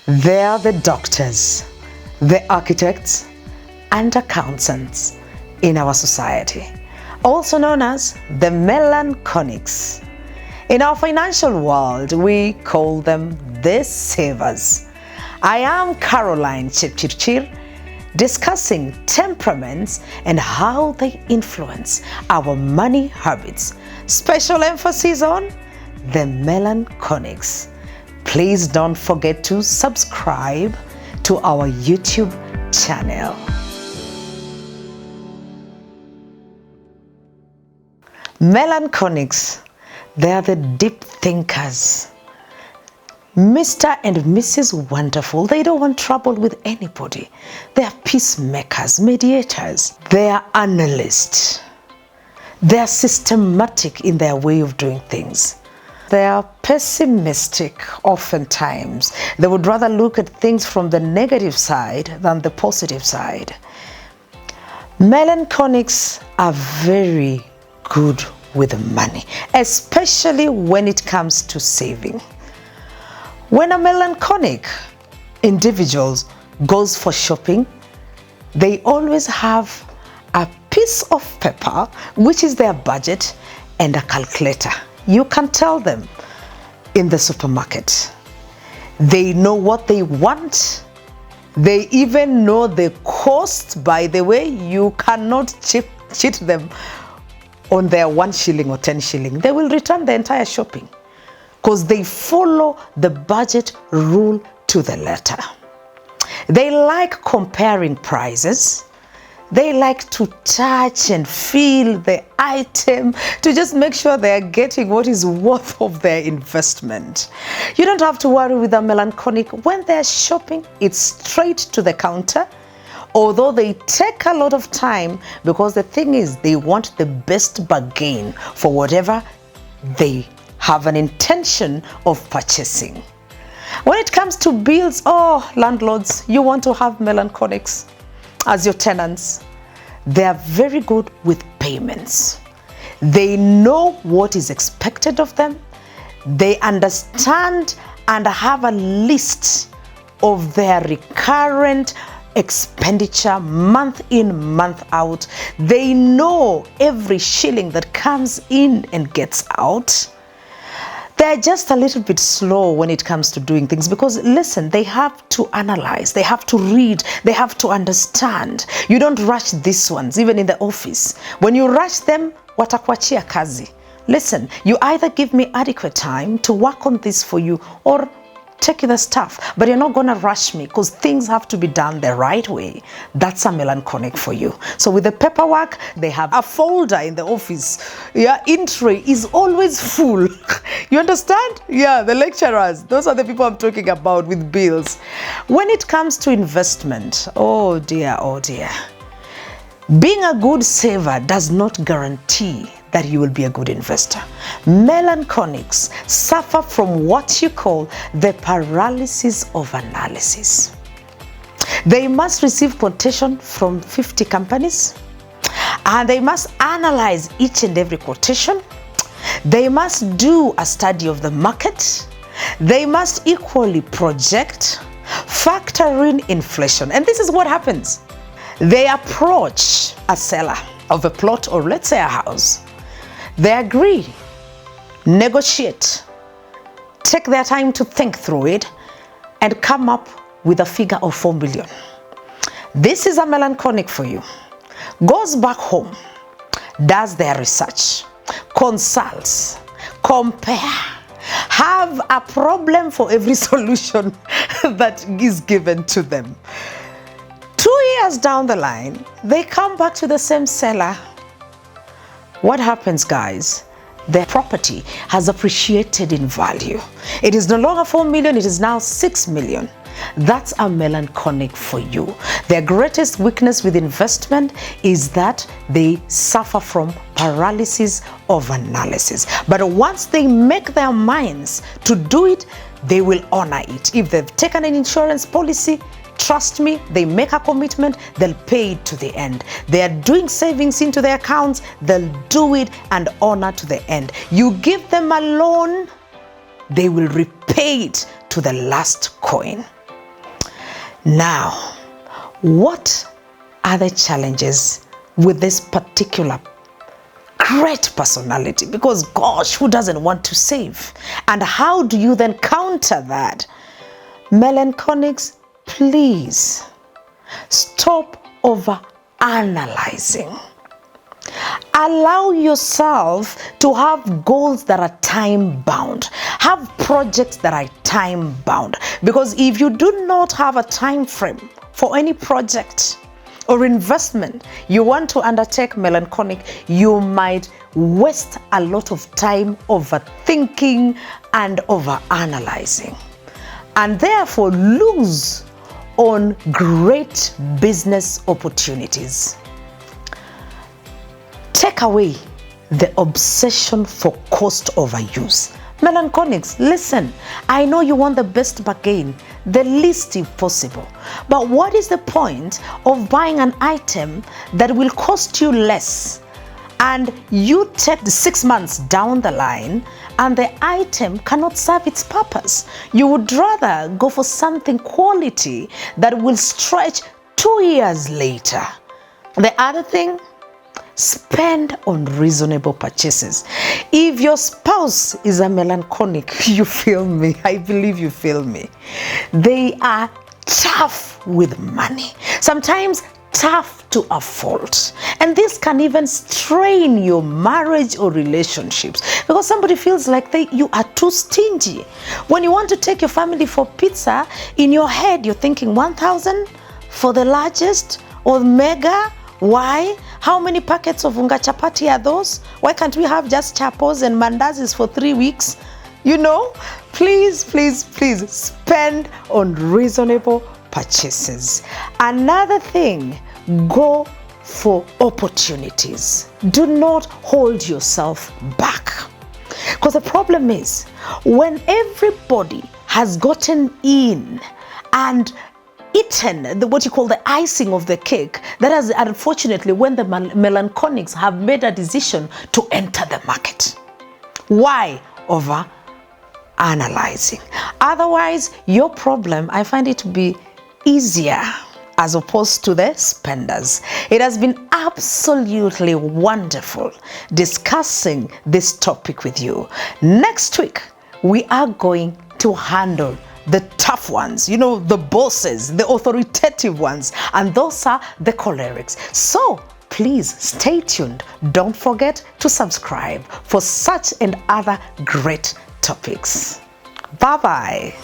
They are the doctors, the architects, and accountants in our society, also known as the Melancholics. In our financial world, we call them the savers. I am Caroline Chepchirchir, discussing temperaments and how they influence our money habits. Special emphasis on the Melancholics. Please don't forget to subscribe to our YouTube channel. Melancholics, they are the deep thinkers. Mr. and Mrs. Wonderful, they don't want trouble with anybody. They are peacemakers, mediators. They are analysts. They are systematic in their way of doing things. They are pessimistic oftentimes. They would rather look at things from the negative side than the positive side. Melancholics are very good with money, especially when it comes to saving. When a melancholic individual goes for shopping, they always have a piece of paper, which is their budget, and a calculator. You can tell them in the supermarket. They know what they want. They even know the cost. By the way, you cannot cheat them on their 1 shilling or 10 shilling. They will return the entire shopping because they follow the budget rule to the letter. They like comparing prices. They like to touch and feel the item to just make sure they are getting what is worth of their investment. You don't have to worry with a melancholic. When they're shopping, it's straight to the counter. Although they take a lot of time, because the thing is, they want the best bargain for whatever they have an intention of purchasing. When it comes to bills, landlords, you want to have melancholics as your tenants. They are very good with payments. They know what is expected of them. They understand and have a list of their recurrent expenditure month in, month out. They know every shilling that comes in and gets out. They're just a little bit slow when it comes to doing things because, listen, they have to analyze, they have to read, they have to understand. You don't rush these ones, even in the office. When you rush them, watakuachia kazi. Listen, you either give me adequate time to work on this for you or take the stuff, but you're not going to rush me because things have to be done the right way. That's a melancholic for you. So with the paperwork, they have a folder in the office. Yeah, in tray is always full. You understand? Yeah, the lecturers, those are the people I'm talking about with bills. When it comes to investment, oh dear, being a good saver does not guarantee that you will be a good investor. Melancholics suffer from what you call the paralysis of analysis. They must receive quotation from 50 companies, and they must analyze each and every quotation. They must do a study of the market. They must equally project, factor in inflation. And this is what happens. They approach a seller of a plot, or let's say a house. They agree, negotiate, take their time to think through it, and come up with a figure of 4 million. This is a melancholic for you. Goes back home, does their research, consults, compare, have a problem for every solution that is given to them. 2 years down the line, they come back to the same seller. What happens, guys? Their property has appreciated in value. It is no longer 4 million, it is now 6 million. That's a melancholic for you. Their greatest weakness with investment is that they suffer from paralysis of analysis. But once they make their minds to do it, they will honor it. If they've taken an insurance policy, trust me, they make a commitment, they'll pay it to the end. They are doing savings into their accounts, they'll do it and honor to the end. You give them a loan, they will repay it to the last coin. Now, what are the challenges with this particular great personality? Because gosh, who doesn't want to save? And how do you then counter that? Melancholics, please stop over analyzing. Allow yourself to have goals that are time bound. Have projects that are time bound. Because if you do not have a time frame for any project or investment you want to undertake, melancholic, you might waste a lot of time overthinking and over analyzing, and therefore lose on great business opportunities. Take away the obsession for cost overuse. Melancholics, listen, I know you want the best bargain, the least if possible. But what is the point of buying an item that will cost you less, and you take the 6 months down the line and the item cannot serve its purpose? You would rather go for something quality that will stretch 2 years later. The other thing, spend on reasonable purchases. If your spouse is a melancholic, you feel me, I believe you feel me. They are tough with money, sometimes tough to a fault. And this can even strain your marriage or relationships, because somebody feels like you are too stingy. When you want to take your family for pizza, in your head you're thinking 1,000 for the largest or mega. Why? How many packets of unga chapati are those? Why can't we have just chapos and mandazis for 3 weeks? You know, please, please, please spend on reasonable purchases. Another thing, go for opportunities. Do not hold yourself back. Because the problem is, when everybody has gotten in and eaten what you call the icing of the cake, that is unfortunately when the melancholics have made a decision to enter the market. Why? Over analyzing. Otherwise, your problem, I find it to be easier as opposed to the spenders. It has been absolutely wonderful discussing this topic with you. Next week, we are going to handle the tough ones, you know, the bosses, the authoritative ones, and those are the cholerics. So please stay tuned. Don't forget to subscribe for such and other great topics. Bye-bye.